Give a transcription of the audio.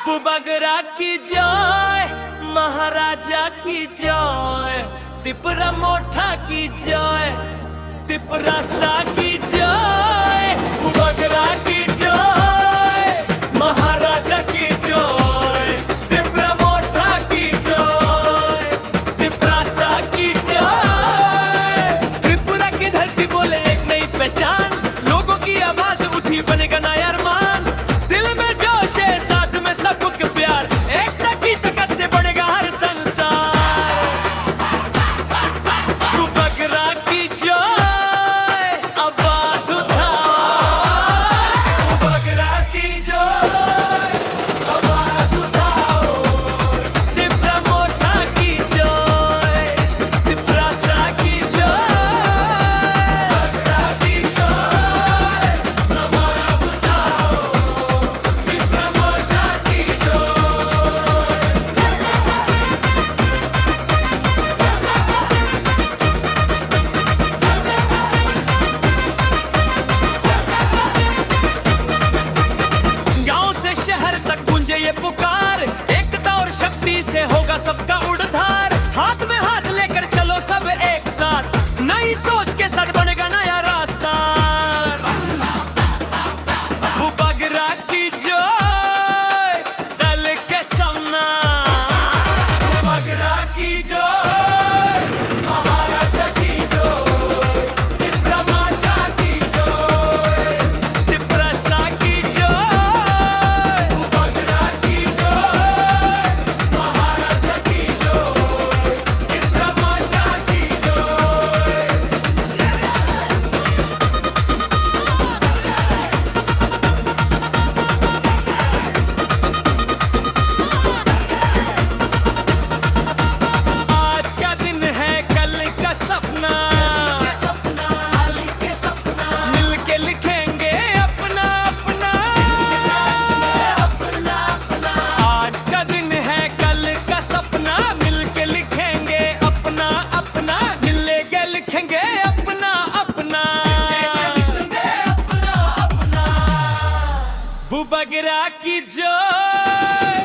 बुबगरा की जय, महाराजा की जय, तिपरा मोठा की जय, तिपरा सा की जय, बुबगरा की जय, महाराजा की जय, तिपरा मोठा की जय, तिपरा सा की जय। त्रिपुरा की धरती बोले एक नई पहचान, लोगों की आवाज उठी बनेगा नया अरमान। दिल में जोश है साथ में सबको प्यार, एकता की ताकत से बढ़ेगा हर संसार। बुबगरा की जय, आवाज उठाओ, बुबगरा की जय, आवाज उठाओ, तिपरा मोठा की जय, तिपरा सा की जय, बुबगरा की जय, आवाज उठाओ, तिपरा मोठा की जय। गांव से शहर तक गूंजे ये पुकार, एकता और शक्ति से होगा सबका उद्धार। हाथ में हाथ लेकर चलो सब एक साथ, नई सोच के साथ बनेगा नया रास्ता। बुबगरा की जय, दल के सामना, बुबगरा की जय, महाराजा की जय, तिपरा माता की जय, तिपरा सा की जय, बुबगरा की जय, महाराजा की जय, तिपरा माता की जय। आज का दिन है कल का सपना, मिल के लिखेंगे अपना अपना। आज का दिन है कल का सपना, मिल के लिखेंगे अपना अपना, मिलेंगे लिखेंगे अपना अपना। बुबगरा की जय।